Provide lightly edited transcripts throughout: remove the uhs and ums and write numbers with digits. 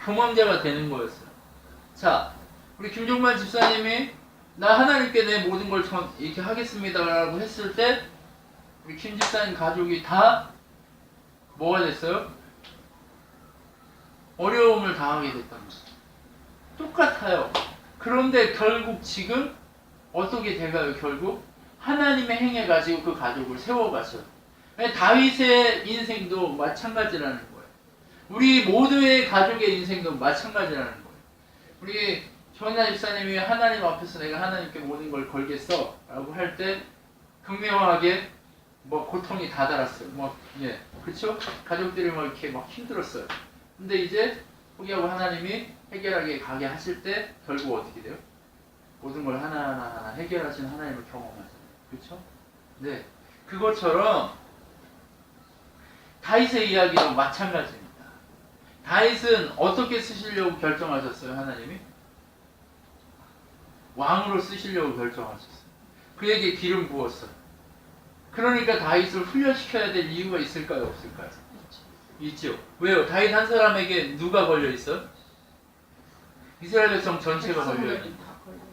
교망자가 되는 거였어요. 자, 우리 김종만 집사님이 나 하나님께 내 모든 걸 이렇게 하겠습니다라고 했을 때 우리 김 집사님 가족이 다 뭐가 됐어요? 어려움을 당하게 됐단 말이에요. 똑같아요. 그런데 결국 지금 어떻게 돼가요? 결국 하나님의 행해 가지고 그 가족을 세워가셔요. 다윗의 인생도 마찬가지라는 거예요. 우리 모두의 가족의 인생도 마찬가지라는 거예요. 우리 조은나 집사님이 하나님 앞에서 내가 하나님께 모든 걸 걸겠어 라고 할 때 극명하게 뭐 고통이 다 달았어요. 그쵸? 가족들이 막 이렇게 막 힘들었어요. 근데 이제 포기하고 하나님이 해결하게 가게 하실 때 결국 어떻게 돼요? 모든 걸 하나하나 해결하신 하나님을 경험하잖아요. 그쵸? 네. 그것처럼 다윗의 이야기도 마찬가지입니다. 다윗은 어떻게 쓰시려고 결정하셨어요? 하나님이? 왕으로 쓰시려고 결정하셨어요. 그에게 기름 부었어요. 그러니까 다윗을 훈련시켜야 될 이유가 있을까요? 없을까요? 있죠. 왜요? 다윗 한 사람에게 누가 걸려있어요? 이스라엘 백성 전체가 걸려있어요.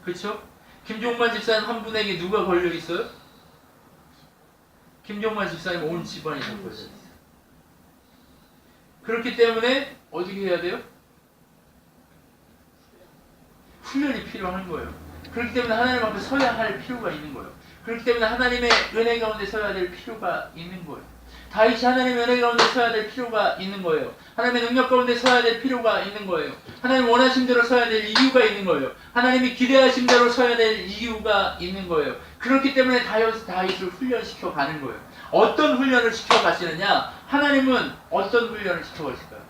그렇죠? 김종만 집사님 한 분에게 누가 걸려있어요? 김종만 집사님 온 집안이 다 걸려있어요. 그렇기 때문에 어떻게 해야 돼요? 훈련이 필요한 거예요. 그렇기 때문에 하나님 앞에 서야 할 필요가 있는 거예요. 그렇기 때문에 하나님의 은혜 가운데 서야 될 필요가 있는 거예요. 다윗이 하나님의 은혜 가운데 서야 될 필요가 있는 거예요. 하나님의 능력 가운데 서야 될 필요가 있는 거예요. 하나님 원하신 대로 서야 될 이유가 있는 거예요. 하나님이 기대하신 대로 서야 될 이유가 있는 거예요. 그렇기 때문에 다윗을 훈련시켜 가는 거예요. 어떤 훈련을 시켜 가시느냐? 하나님은 어떤 훈련을 시켜 가실까요?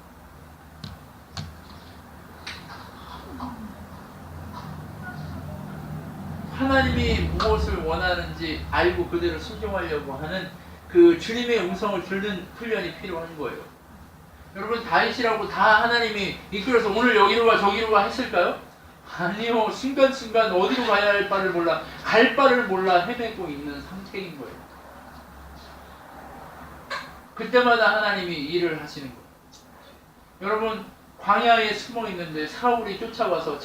하나님이 무엇을 원하는지 알고 그대로 순종하려고 하는 그 주님의 음성을 듣는 훈련이 필요한 거예요. 여러분 다윗이라고 다 하나님이 이끌어서 오늘 여기로 가 저기로 가 했을까요? 아니요. 순간순간 어디로 가야 할 바를 몰라 갈 바를 몰라 헤매고 있는 상태인 거예요. 그때마다 하나님이 일을 하시는 거예요. 여러분 광야에 숨어 있는데 사울이 쫓아와서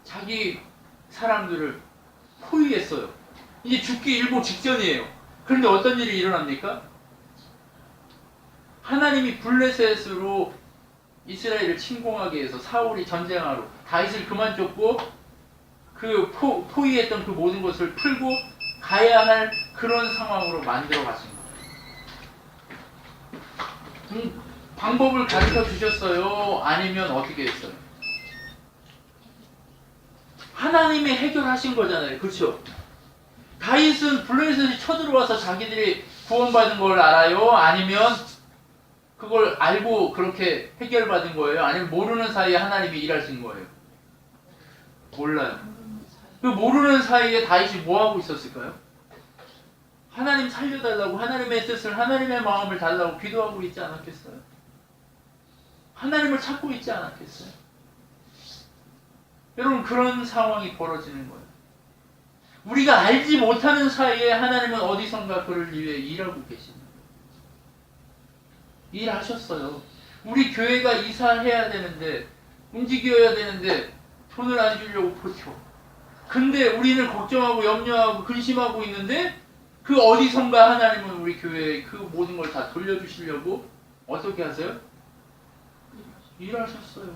자기 사람들을 포위했어요. 이제 죽기 일보 직전이에요. 그런데 어떤 일이 일어납니까? 하나님이 블레셋으로 이스라엘을 침공하기 위해서 사울이 전쟁하러 다윗을 그만 쫓고 그 포위했던 그 모든 것을 풀고 가야 할 그런 상황으로 만들어 가신 거예요. 방법을 가르쳐 주셨어요? 아니면 어떻게 했어요? 하나님이 해결하신 거잖아요. 그렇죠? 다윗은 블레셋이 쳐들어와서 자기들이 구원받은 걸 알아요? 아니면 그걸 알고 그렇게 해결받은 거예요? 아니면 모르는 사이에 하나님이 일하신 거예요? 몰라요. 그 모르는 사이에 다윗이 뭐 하고 있었을까요? 하나님 살려달라고 하나님의 뜻을 하나님의 마음을 달라고 기도하고 있지 않았겠어요? 하나님을 찾고 있지 않았겠어요? 여러분 그런 상황이 벌어지는 거예요. 우리가 알지 못하는 사이에 하나님은 어디선가 그를 위해 일하고 계십니다. 일하셨어요. 우리 교회가 이사해야 되는데 움직여야 되는데 돈을 안 주려고 버텨. 근데 우리는 걱정하고 염려하고 근심하고 있는데 그 어디선가 하나님은 우리 교회에 그 모든 걸 다 돌려주시려고 어떻게 하세요? 일하셨어요.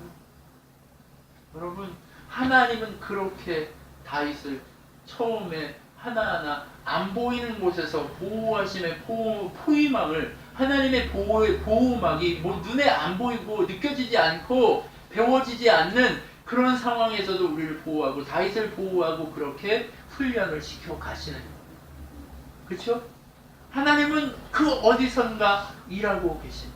여러분 하나님은 그렇게 다윗을 처음에 하나하나 안 보이는 곳에서 보호하심의 포위망을 하나님의 보호막이 뭐 눈에 안 보이고 느껴지지 않고 배워지지 않는 그런 상황에서도 우리를 보호하고 다윗을 보호하고 그렇게 훈련을 시켜 가시는 거예요. 그렇죠? 하나님은 그 어디선가 일하고 계십니다.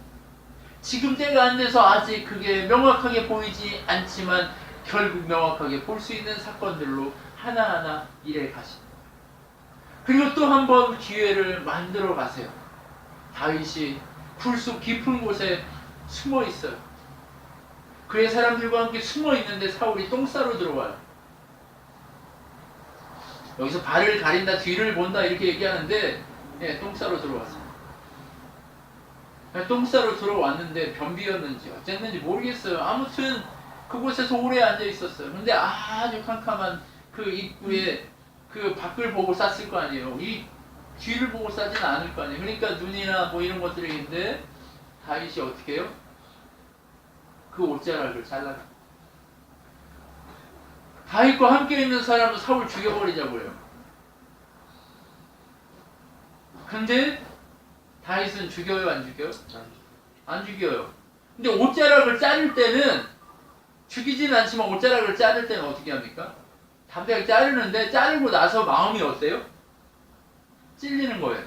지금 때가 안 돼서 아직 그게 명확하게 보이지 않지만 결국 명확하게 볼 수 있는 사건들로 하나하나 일해 가십니다. 그리고 또 한 번 기회를 만들어 가세요. 다윗이 굴속 깊은 곳에 숨어 있어요. 그의 사람들과 함께 숨어 있는데 사울이 똥 싸러 들어와요. 여기서 발을 가린다, 뒤를 본다 이렇게 얘기하는데 똥 싸러 들어왔어요. 똥 싸러 들어왔는데 변비였는지 어쨌는지 모르겠어요. 아무튼 그곳에서 오래 앉아 있었어요. 근데 아주 캄캄한 그 입구에 그 밖을 보고 쌌을 거 아니에요. 이 뒤를 보고 싸지는 않을 거 아니에요. 그러니까 눈이나 뭐 이런 것들이 있는데 다윗이 어떻게 해요? 그 옷자락을 잘라요. 다윗과 함께 있는 사람은 사울 죽여버리자고 해요. 근데 다윗은 죽여요, 안 죽여요? 안 죽여요. 근데 옷자락을 자를 때는 죽이진 않지만 옷자락을 자를 때는 어떻게 합니까? 담대하게 자르는데 자르고 나서 마음이 어때요? 찔리는 거예요.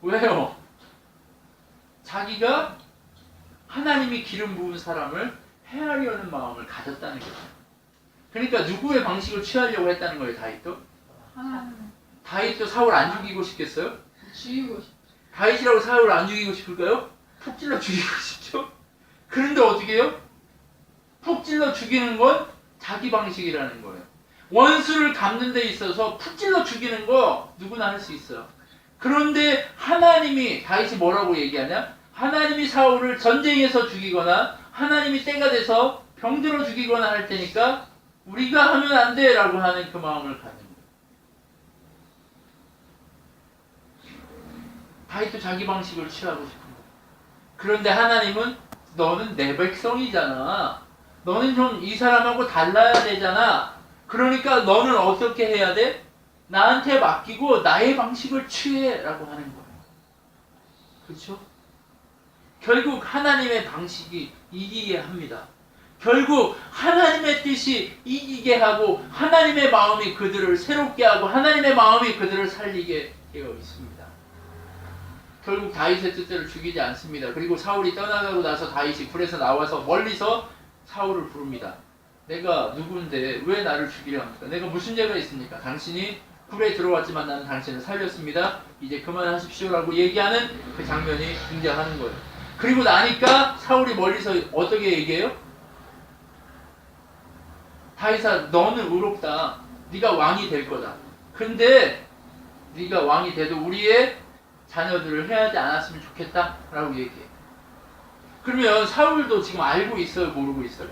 왜요? 자기가 하나님이 기름 부은 사람을 해하려는 마음을 가졌다는 거죠. 그러니까 누구의 방식을 취하려고 했다는 거예요, 다윗도? 다윗도 사울 안 죽이고 싶겠어요? 죽이고 싶. 다윗이라고 사울을 안 죽이고 싶을까요? 푹 찔러 죽이고 싶죠? 그런데 어떻게 해요? 푹 찔러 죽이는 건 자기 방식이라는 거예요. 원수를 갚는 데 있어서 푹 찔러 죽이는 거 누구나 할 수 있어요. 그런데 하나님이, 다윗이 뭐라고 얘기하냐? 하나님이 사울을 전쟁에서 죽이거나 하나님이 때가 돼서 병들어 죽이거나 할 테니까 우리가 하면 안 돼 라고 하는 그 마음을 갖는 거예요. 다윗도 자기 방식을 취하고 싶은 거예요. 그런데 하나님은 너는 내 백성이잖아. 너는 좀 이 사람하고 달라야 되잖아. 그러니까 너는 어떻게 해야 돼? 나한테 맡기고 나의 방식을 취해 라고 하는 거예요. 그렇죠? 결국 하나님의 방식이 이기게 합니다. 결국 하나님의 뜻이 이기게 하고 하나님의 마음이 그들을 새롭게 하고 하나님의 마음이 그들을 살리게 되어 있습니다. 결국 다윗의 뜻대로 죽이지 않습니다. 그리고 사울이 떠나가고 나서 다윗이 불에서 나와서 멀리서 사울을 부릅니다. 내가 누군데 왜 나를 죽이려 합니까? 내가 무슨 죄가 있습니까? 당신이 불에 들어왔지만 나는 당신을 살렸습니다. 이제 그만하십시오라고 얘기하는 그 장면이 등장하는 거예요. 그리고 나니까 사울이 멀리서 어떻게 얘기해요? 다윗아, 너는 의롭다. 네가 왕이 될 거다. 근데 네가 왕이 돼도 우리의 자녀들을 해하지 않았으면 좋겠다 라고 얘기해. 그러면 사울도 지금 알고 있어요? 모르고 있어요?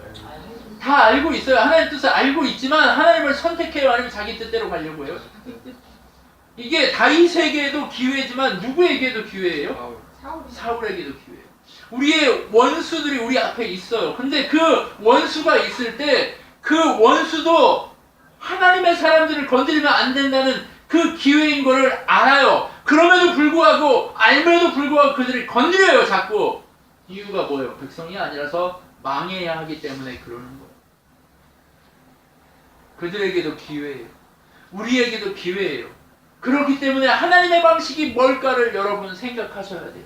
다 알고 있어요. 하나님의 뜻을 알고 있지만 하나님을 선택해요? 아니면 자기 뜻대로 가려고 해요? 이게 다윗에게도 기회지만 누구에게도 기회예요? 사울에게도 기회예요. 우리의 원수들이 우리 앞에 있어요. 근데 그 원수가 있을 때 그 원수도 하나님의 사람들을 건드리면 안 된다는 그 기회인 것을 알아요. 그럼에도 불구하고 알면도 불구하고 그들이 건드려요. 자꾸. 이유가 뭐예요? 백성이 아니라서 망해야 하기 때문에 그러는 거예요. 그들에게도 기회예요. 우리에게도 기회예요. 그렇기 때문에 하나님의 방식이 뭘까를 여러분 생각하셔야 돼요.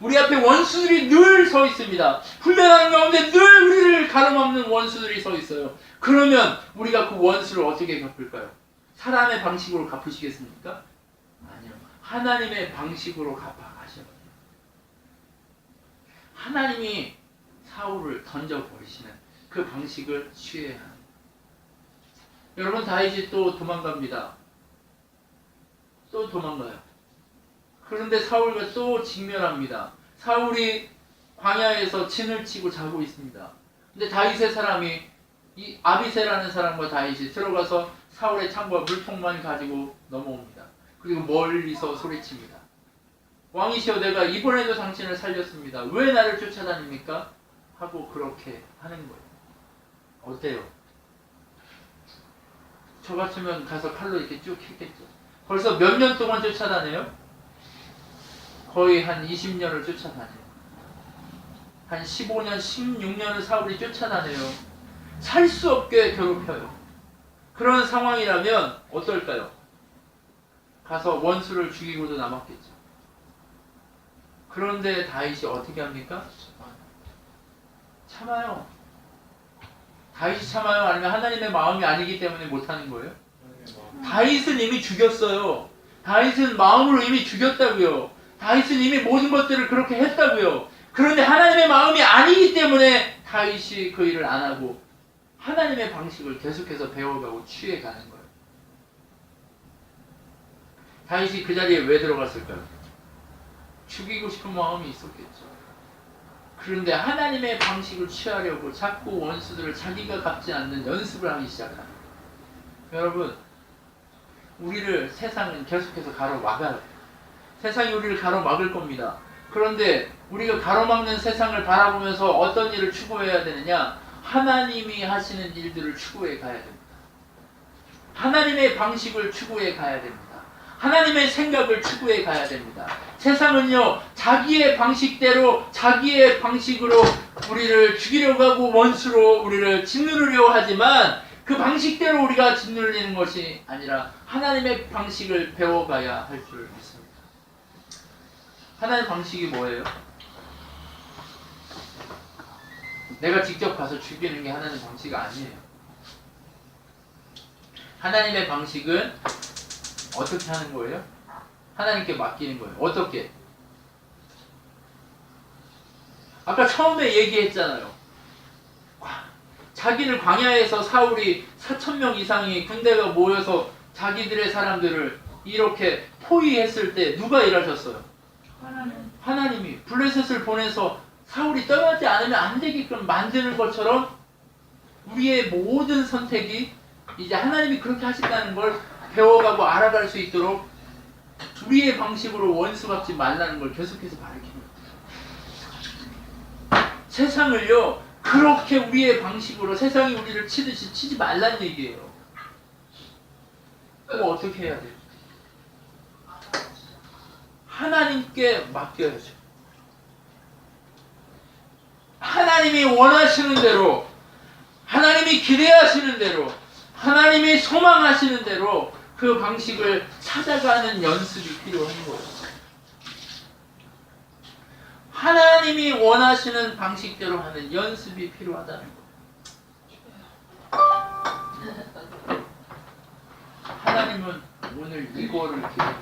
우리 앞에 원수들이 늘 서 있습니다. 훈련하는 가운데 늘 우리를 가로막는 원수들이 서 있어요. 그러면 우리가 그 원수를 어떻게 갚을까요? 사람의 방식으로 갚으시겠습니까? 아니요. 하나님의 방식으로 갚아가셔야 돼요. 하나님이 사울을 던져버리시는 그 방식을 취해야 합니다. 여러분, 다윗이 또 도망갑니다. 또 도망가요. 그런데 사울과 또 직면합니다. 사울이 광야에서 진을 치고 자고 있습니다. 근데 다윗의 사람이 이 아비새라는 사람과 다윗이 들어가서 사울의 창과 물통만 가지고 넘어옵니다. 그리고 멀리서 소리칩니다. 왕이시여, 내가 이번에도 당신을 살렸습니다. 왜 나를 쫓아다닙니까? 하고 그렇게 하는 거예요. 어때요? 저 같으면 가서 칼로 이렇게 쭉 했겠죠. 벌써 몇 년 동안 쫓아다녀요? 거의 한 20년을 쫓아다녀요. 한 15년, 16년을 사울이 쫓아다녀요. 살 수 없게 괴롭혀요. 그런 상황이라면 어떨까요? 가서 원수를 죽이고도 남았겠죠. 그런데 다윗이 어떻게 합니까? 참아요. 다윗이 참아요? 아니면 하나님의 마음이 아니기 때문에 못하는 거예요? 다윗은 이미 죽였어요. 다윗은 마음으로 이미 죽였다고요. 다윗은 이미 모든 것들을 그렇게 했다고요. 그런데 하나님의 마음이 아니기 때문에 다윗이 그 일을 안 하고 하나님의 방식을 계속해서 배워가고 취해가는 거예요. 다윗이 그 자리에 왜 들어갔을까요? 죽이고 싶은 마음이 있었겠죠. 그런데 하나님의 방식을 취하려고 자꾸 원수들을 자기가 갚지 않는 연습을 하기 시작합니다. 여러분, 우리를 세상은 계속해서 가로막아요. 세상이 우리를 가로막을 겁니다. 그런데 우리가 가로막는 세상을 바라보면서 어떤 일을 추구해야 되느냐? 하나님이 하시는 일들을 추구해 가야 됩니다. 하나님의 방식을 추구해 가야 됩니다. 하나님의 생각을 추구해 가야 됩니다. 세상은요, 자기의 방식대로, 자기의 방식으로 우리를 죽이려고 하고 원수로 우리를 짓누르려 하지만 그 방식대로 우리가 짓눌리는 것이 아니라 하나님의 방식을 배워가야 할 줄 믿습니다. 하나님의 방식이 뭐예요? 내가 직접 가서 죽이는 게 하나님의 방식이 아니에요. 하나님의 방식은 어떻게 하는 거예요? 하나님께 맡기는 거예요. 어떻게? 아까 처음에 얘기했잖아요. 자기를 광야에서 사울이 4,000명 이상이 군대가 모여서 자기들의 사람들을 이렇게 포위했을 때 누가 일하셨어요? 하나님이 블레셋을 보내서 사울이 떠나지 않으면 안 되게끔 만드는 것처럼 우리의 모든 선택이 이제 하나님이 그렇게 하신다는 걸 배워가고 알아갈 수 있도록 우리의 방식으로 원수 갚지 말라는 걸 계속해서 가르치는 거예요. 세상을요, 그렇게 우리의 방식으로 세상이 우리를 치듯이 치지 말라는 얘기예요. 그럼 어떻게 해야 돼요? 하나님께 맡겨야죠. 하나님이 원하시는 대로, 하나님이 기대하시는 대로, 하나님이 소망하시는 대로 그 방식을 찾아가는 연습이 필요한 거예요. 하나님이 원하시는 방식대로 하는 연습이 필요하다는 거예요. 하나님은 오늘 이거를 기다립니다.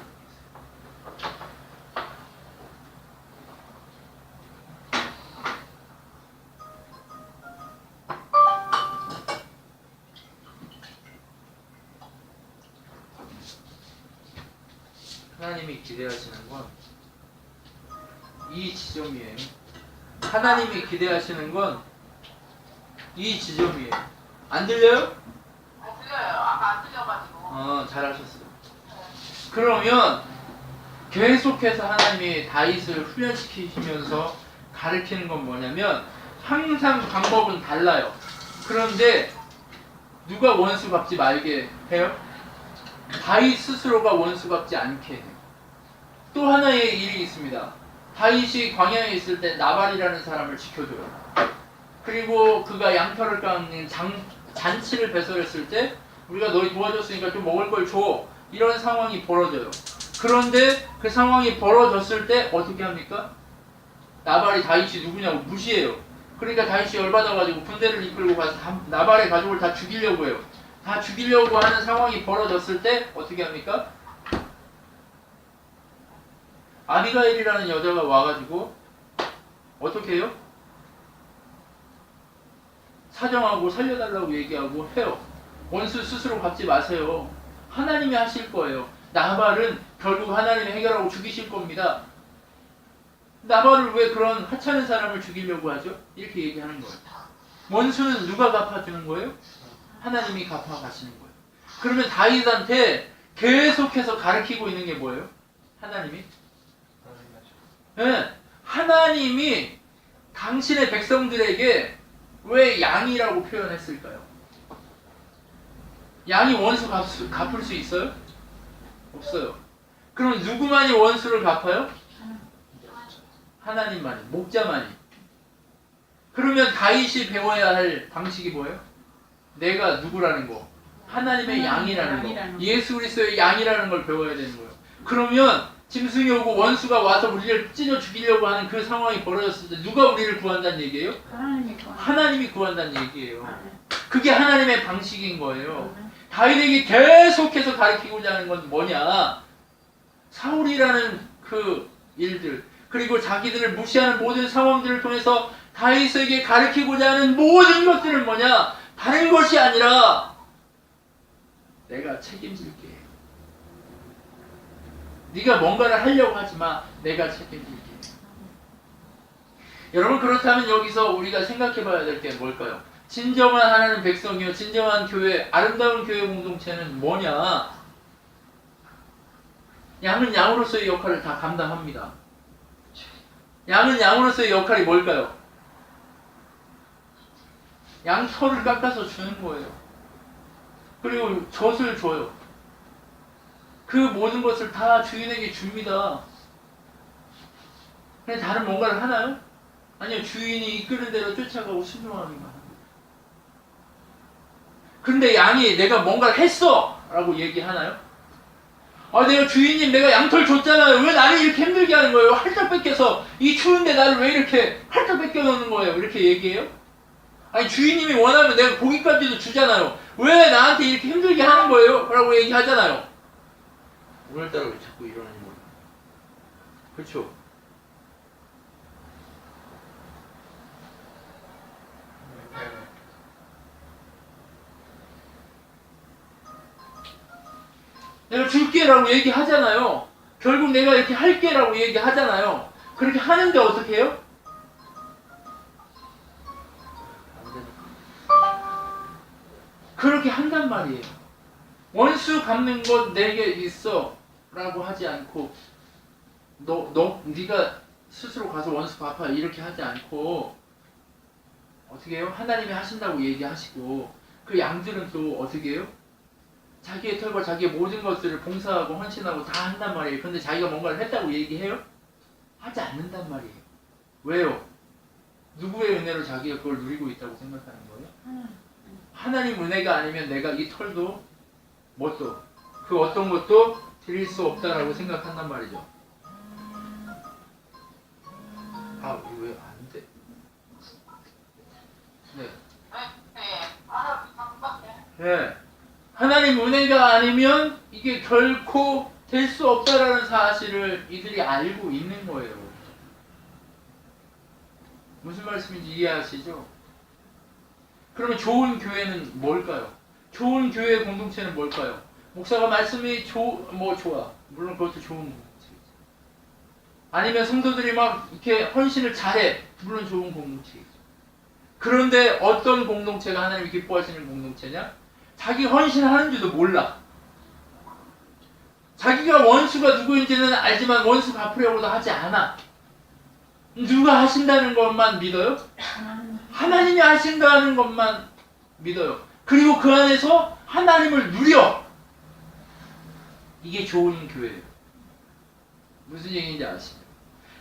하나님이 기대하시는 건 이 지점이에요. 하나님이 기대하시는 건 이 지점이에요. 안 들려요? 안 들려요. 아까 안 들려가지고. 잘하셨어요. 그러면 계속해서 하나님이 다윗을 훈련시키시면서 가르치는 건 뭐냐면 항상 방법은 달라요. 그런데 누가 원수 갚지 말게 해요? 다윗 스스로가 원수 갚지 않게 해요. 또 하나의 일이 있습니다. 다윗이 광야에 있을 때 나발이라는 사람을 지켜줘요. 그리고 그가 양털을 깎는 잔치를 배설했을 때 우리가 너희 도와줬으니까 좀 먹을 걸 줘. 이런 상황이 벌어져요. 그런데 그 상황이 벌어졌을 때 어떻게 합니까? 나발이 다윗이 누구냐고 무시해요. 그러니까 다윗이 열받아가지고 군대를 이끌고 가서 나발의 가족을 다 죽이려고 해요. 다 죽이려고 하는 상황이 벌어졌을 때 어떻게 합니까? 아비가일이라는 여자가 와가지고 어떻게 해요? 사정하고 살려달라고 얘기하고 해요. 원수 스스로 갚지 마세요. 하나님이 하실 거예요. 나발은 결국 하나님이 해결하고 죽이실 겁니다. 나발을 왜 그런 하찮은 사람을 죽이려고 하죠? 이렇게 얘기하는 거예요. 원수는 누가 갚아주는 거예요? 하나님이 갚아가시는 거예요. 그러면 다윗한테 계속해서 가르치고 있는 게 뭐예요? 하나님이? 네, 하나님이 당신의 백성들에게 왜 양이라고 표현했을까요? 양이 원수 갚을 수 있어요? 없어요. 그럼 누구만이 원수를 갚아요? 하나님만이, 목자만이. 그러면 다윗이 배워야 할 방식이 뭐예요? 내가 누구라는 거? 하나님의 양이라는 거. 예수 그리스도의 양이라는 걸 배워야 되는 거예요. 그러면 짐승이 오고 원수가 와서 우리를 찢어 죽이려고 하는 그 상황이 벌어졌을 때 누가 우리를 구한다는 얘기예요? 하나님이 구한다는 얘기예요. 그게 하나님의 방식인 거예요. 다윗에게 계속해서 가르치고자 하는 건 뭐냐? 사울이라는 그 일들, 그리고 자기들을 무시하는 모든 상황들을 통해서 다윗에게 가르치고자 하는 모든 것들은 뭐냐? 다른 것이 아니라 내가 책임질게. 네가 뭔가를 하려고 하지 마. 내가 책임질게. 여러분 그렇다면 여기서 우리가 생각해 봐야 될 게 뭘까요? 진정한 하나님 백성이요 진정한 교회 아름다운 교회 공동체는 뭐냐? 양은 양으로서의 역할을 다 감당합니다. 양은 양으로서의 역할이 뭘까요? 양 털을 깎아서 주는 거예요. 그리고 젖을 줘요. 그 모든 것을 다 주인에게 줍니다. 근데 다른 뭔가를 하나요? 아니요. 주인이 이끄는 대로 쫓아가고 순종합니다. 근데 양이 내가 뭔가를 했어! 라고 얘기하나요? 아, 내가 주인님 내가 양털 줬잖아요. 왜 나를 이렇게 힘들게 하는 거예요? 할떡 뺏겨서 이 추운데 나를 왜 이렇게 할떡 뺏겨 놓는 거예요? 이렇게 얘기해요? 아니 주인님이 원하면 내가 고기까지도 주잖아요. 왜 나한테 이렇게 힘들게 하는 거예요? 라고 얘기하잖아요. 오늘따라 왜 자꾸 이러는지 모르겠어요. 그렇죠? 내가 줄게라고 얘기하잖아요. 결국 내가 이렇게 할게라고 얘기하잖아요. 그렇게 하는데 어떻게 해요? 그렇게 한단 말이에요. 원수 갚는 것 내게 있어 라고 하지 않고 네가 스스로 가서 원수 갚아 이렇게 하지 않고 어떻게 해요? 하나님이 하신다고 얘기하시고 그 양들은 또 어떻게 해요? 자기의 털과 자기의 모든 것들을 봉사하고 헌신하고 다 한단 말이에요. 근데 자기가 뭔가를 했다고 얘기해요? 하지 않는단 말이에요. 왜요? 누구의 은혜로 자기가 그걸 누리고 있다고 생각하는 거예요? 하나님 은혜가 아니면 내가 이 털도 뭣도 그 어떤 것도 드릴 수 없다라고 생각한단 말이죠. 아, 이거 왜 안 돼? 네. 네. 하나님 은혜가 아니면 이게 결코 될 수 없다라는 사실을 이들이 알고 있는 거예요. 무슨 말씀인지 이해하시죠? 그러면 좋은 교회는 뭘까요? 좋은 교회 공동체는 뭘까요? 목사가 말씀이 좋아. 물론 그것도 좋은 공동체겠죠. 아니면 성도들이 막 이렇게 헌신을 잘해. 물론 좋은 공동체겠죠. 그런데 어떤 공동체가 하나님이 기뻐하시는 공동체냐? 자기 헌신하는 줄도 몰라. 자기가 원수가 누구인지는 알지만 원수 갚으려고도 하지 않아. 누가 하신다는 것만 믿어요? 하나님이 하신다는 것만 믿어요. 그리고 그 안에서 하나님을 누려. 이게 좋은 교회예요. 무슨 얘기인지 아시죠?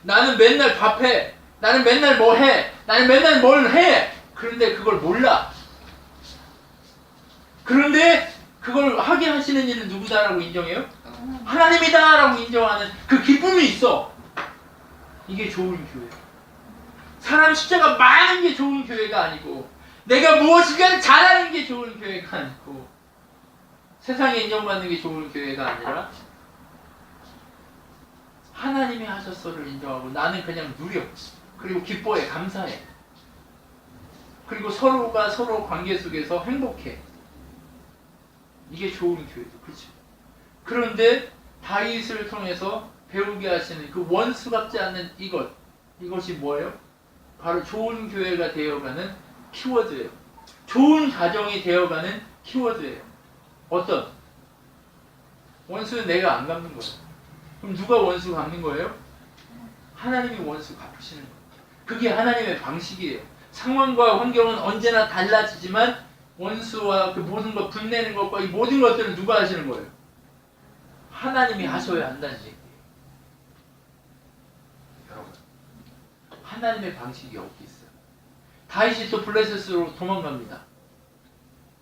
나는 맨날 밥해. 나는 맨날 뭐 해. 나는 맨날 뭘 해. 그런데 그걸 몰라. 그런데 그걸 하게 하시는 이는 누구다라고 인정해요? 하나님이다라고 인정하는 그 기쁨이 있어. 이게 좋은 교회. 사람 숫자가 많은 게 좋은 교회가 아니고 내가 무엇인가 잘하는 게 좋은 교회가 아니고 세상에 인정받는 게 좋은 교회가 아니라 하나님이 하셨어를 인정하고 나는 그냥 누려. 그리고 기뻐해. 감사해. 그리고 서로가 서로 관계 속에서 행복해. 이게 좋은 교회죠. 그렇죠? 그런데 다윗을 통해서 배우게 하시는 그 원수 같지 않는 이것이 뭐예요? 바로 좋은 교회가 되어가는 키워드예요. 좋은 가정이 되어가는 키워드예요. 어떤? 원수는 내가 안 갚는 거예요. 그럼 누가 원수 갚는 거예요? 하나님이 원수 갚으시는 거예요. 그게 하나님의 방식이에요. 상황과 환경은 언제나 달라지지만 원수와 그 모든 것 분내는 것과 이 모든 것들은 누가 하시는 거예요? 하나님이 하셔야 한다는 얘기예요. 여러분, 하나님의 방식이 어디 있어요? 다윗이 또 블레셋으로 도망갑니다.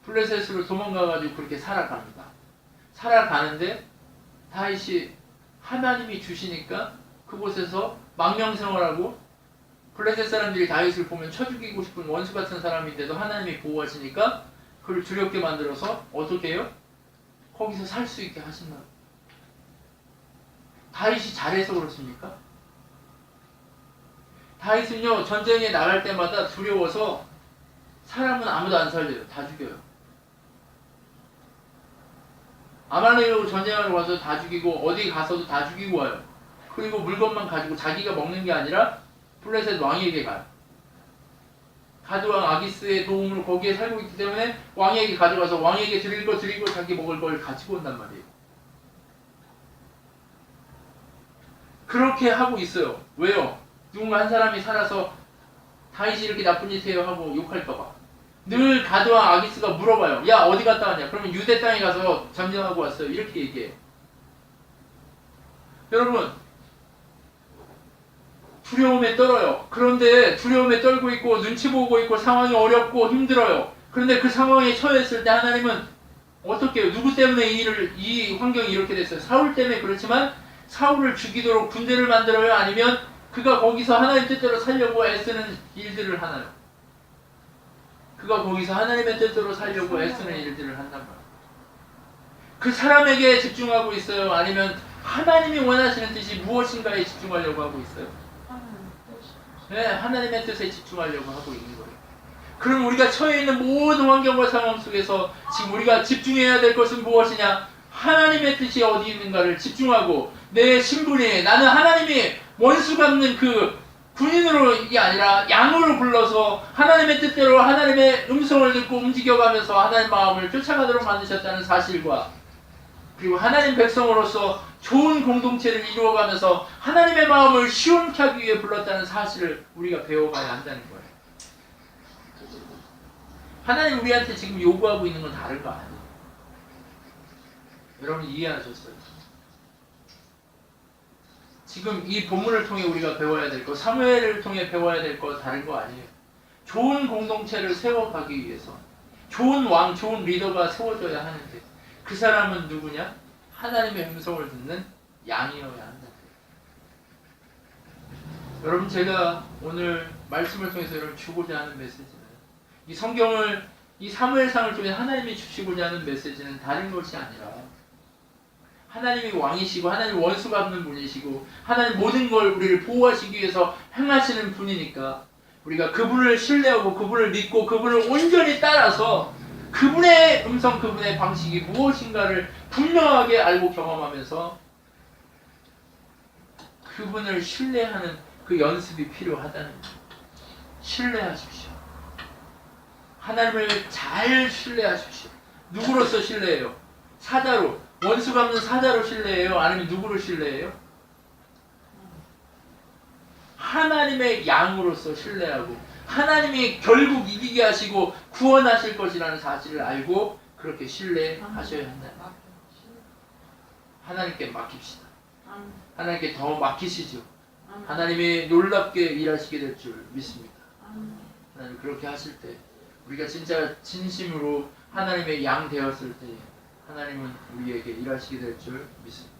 블레셋으로 도망가가지고 그렇게 살아갑니다. 살아가는데 다윗이 하나님이 주시니까 그곳에서 망명생활하고 블레셋 사람들이 다윗을 보면 쳐 죽이고 싶은 원수 같은 사람인데도 하나님이 보호하시니까 그를 두렵게 만들어서 어떻게 해요? 거기서 살 수 있게 하신다. 다윗이 잘해서 그렇습니까? 다윗은요 전쟁에 나갈 때마다 두려워서 사람은 아무도 안 살려요. 다 죽여요. 아말렉으로 전쟁하러 가서 다 죽이고 어디 가서도 다 죽이고 와요. 그리고 물건만 가지고 자기가 먹는 게 아니라 블레셋 왕에게 가요. 가드왕 아기스의 도움으로 거기에 살고 있기 때문에 왕에게 가져가서 왕에게 드릴 거 드리고 자기 먹을 걸 가지고 온단 말이에요. 그렇게 하고 있어요. 왜요? 누군가 한 사람이 살아서 다윗이 이렇게 나쁜 짓 해요 하고 욕할까봐. 늘 가드왕 아기스가 물어봐요. 야 어디 갔다 왔냐? 그러면 유대 땅에 가서 전쟁하고 왔어요. 이렇게 얘기해요. 여러분 두려움에 떨어요. 그런데 두려움에 떨고 있고 눈치 보고 있고 상황이 어렵고 힘들어요. 그런데 그 상황에 처했을 때 하나님은 어떻게 해요? 누구 때문에 이 환경이 이렇게 됐어요? 사울 때문에 그렇지만 사울을 죽이도록 군대를 만들어요? 아니면 그가 거기서 하나님 뜻대로 살려고 애쓰는 일들을 하나요? 그가 거기서 하나님의 뜻대로 살려고 애쓰는 일들을 한단 말이에요. 그 사람에게 집중하고 있어요? 아니면 하나님이 원하시는 뜻이 무엇인가에 집중하려고 하고 있어요? 네, 하나님의 뜻에 집중하려고 하고 있는 거예요. 그럼 우리가 처해 있는 모든 환경과 상황 속에서 지금 우리가 집중해야 될 것은 무엇이냐? 하나님의 뜻이 어디 있는가를 집중하고 내 신분이 나는 하나님이 원수 갚는 그 군인으로 이게 아니라 양으로 불러서 하나님의 뜻대로 하나님의 음성을 듣고 움직여가면서 하나님 마음을 쫓아가도록 만드셨다는 사실과 그리고 하나님 백성으로서 좋은 공동체를 이루어가면서 하나님의 마음을 시원케 하기 위해 불렀다는 사실을 우리가 배워가야 한다는 거예요. 하나님 우리한테 지금 요구하고 있는 건 다른 거 아니에요. 여러분 이해하셨어요? 지금 이 본문을 통해 우리가 배워야 될 거, 사무엘을 통해 배워야 될 거 다른 거 아니에요. 좋은 공동체를 세워가기 위해서 좋은 왕, 좋은 리더가 세워져야 하는데 그 사람은 누구냐? 하나님의 음성을 듣는 양이어야 한다. 여러분 제가 오늘 말씀을 통해서 여러분 주고자 하는 메시지는 이 성경을 이 사무엘상을 통해 하나님이 주시고자 하는 메시지는 다른 것이 아니라 하나님이 왕이시고 하나님 원수 갚는 분이시고 하나님 모든 걸 우리를 보호하시기 위해서 행하시는 분이니까 우리가 그분을 신뢰하고 그분을 믿고 그분을 온전히 따라서 그분의 음성, 그분의 방식이 무엇인가를 분명하게 알고 경험하면서 그분을 신뢰하는 그 연습이 필요하다는 거예요. 신뢰하십시오. 하나님을 잘 신뢰하십시오. 누구로서 신뢰해요? 사자로, 원수 갚는 사자로 신뢰해요? 아니면 누구로 신뢰해요? 하나님의 양으로서 신뢰하고 하나님이 결국 이기게 하시고 구원하실 것이라는 사실을 알고 그렇게 신뢰하셔야 한다. 하나님께 맡깁시다. 하나님께 더 맡기시죠. 하나님이 놀랍게 일하시게 될 줄 믿습니다. 하나님 그렇게 하실 때 우리가 진짜 진심으로 하나님의 양 되었을 때 하나님은 우리에게 일하시게 될 줄 믿습니다.